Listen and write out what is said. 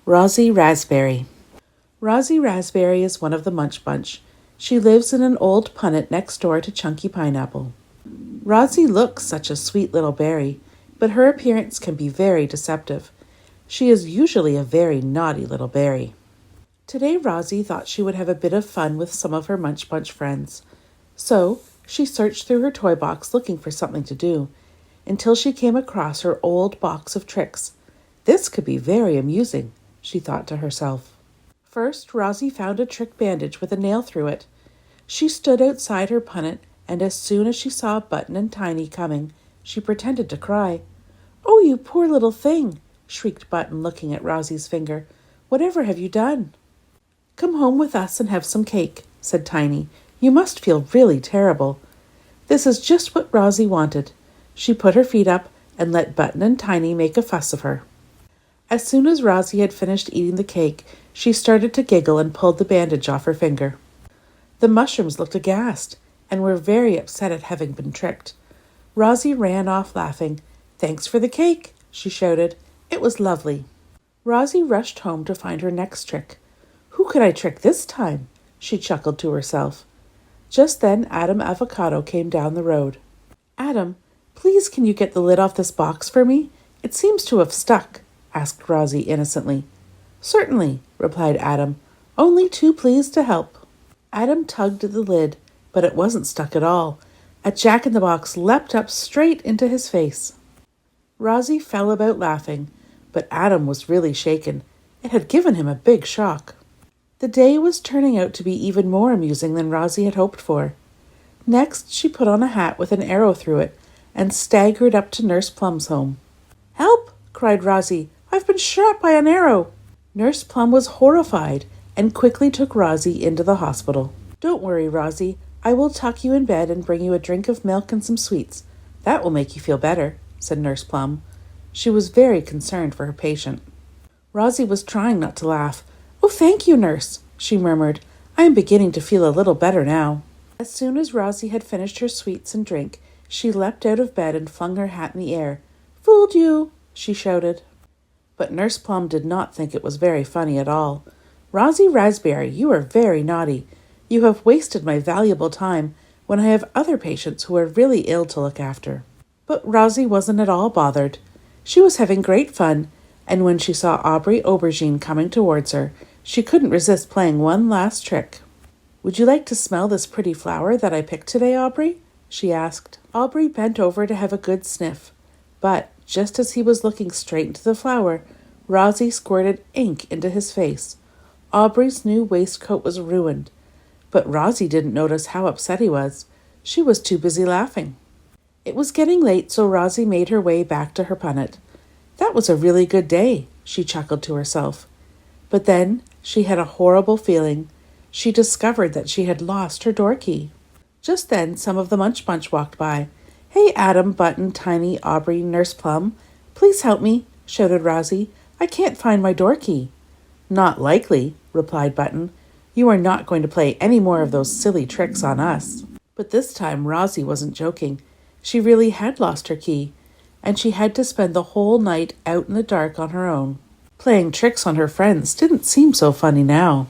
Rozzy Raspberry. Rozzy Raspberry is one of the Munch Bunch. She lives in an old punnet next door to Chunky Pineapple. Rozzy looks such a sweet little berry, but her appearance can be very deceptive. She is usually a very naughty little berry. Today Rozzy thought she would have a bit of fun with some of her Munch Bunch friends. So she searched through her toy box looking for something to do, until she came across her old box of tricks. This could be very amusing, she thought to herself. First, Rozzy found a trick bandage with a nail through it. She stood outside her punnet, and as soon as she saw Button and Tiny coming, she pretended to cry. "Oh, you poor little thing!" shrieked Button, looking at Rozzy's finger. "Whatever have you done?" "Come home with us and have some cake," said Tiny. "You must feel really terrible." This is just what Rozzy wanted. She put her feet up and let Button and Tiny make a fuss of her. As soon as Rozzy had finished eating the cake, she started to giggle and pulled the bandage off her finger. The mushrooms looked aghast and were very upset at having been tricked. Rozzy ran off laughing. "Thanks for the cake," she shouted. "It was lovely." Rozzy rushed home to find her next trick. "Who could I trick this time?" she chuckled to herself. Just then Adam Avocado came down the road. "Adam, please can you get the lid off this box for me? It seems to have stuck," asked Rozzy innocently. "Certainly," replied Adam. "Only too pleased to help." Adam tugged at the lid, but it wasn't stuck at all. A jack-in-the-box leapt up straight into his face. Rozzy fell about laughing, but Adam was really shaken. It had given him a big shock. The day was turning out to be even more amusing than Rozzy had hoped for. Next, she put on a hat with an arrow through it and staggered up to Nurse Plum's home. "Help!" cried Rozzy. "I've been shot by an arrow." Nurse Plum was horrified and quickly took Rozzy into the hospital. "Don't worry, Rozzy. I will tuck you in bed and bring you a drink of milk and some sweets. That will make you feel better," said Nurse Plum. She was very concerned for her patient. Rozzy was trying not to laugh. "Oh, thank you, nurse," she murmured. "I am beginning to feel a little better now." As soon as Rozzy had finished her sweets and drink, she leapt out of bed and flung her hat in the air. "Fooled you!" she shouted. But Nurse Plum did not think it was very funny at all. "Rozzy Raspberry, you are very naughty. You have wasted my valuable time when I have other patients who are really ill to look after." But Rozzy wasn't at all bothered. She was having great fun, and when she saw Aubrey Aubergine coming towards her, she couldn't resist playing one last trick. "Would you like to smell this pretty flower that I picked today, Aubrey?" she asked. Aubrey bent over to have a good sniff, but just as he was looking straight into the flower, Rozzy squirted ink into his face. Aubrey's new waistcoat was ruined, but Rozzy didn't notice how upset he was. She was too busy laughing. It was getting late, so Rozzy made her way back to her punnet. "That was a really good day," she chuckled to herself. But then she had a horrible feeling. She discovered that she had lost her door key. Just then some of the Munch Bunch walked by. "Hey, Adam, Button, Tiny, Aubrey, Nurse Plum, please help me," shouted Rozzy. "I can't find my door key." "Not likely," replied Button. "You are not going to play any more of those silly tricks on us." But this time Rozzy wasn't joking. She really had lost her key, and she had to spend the whole night out in the dark on her own. Playing tricks on her friends didn't seem so funny now.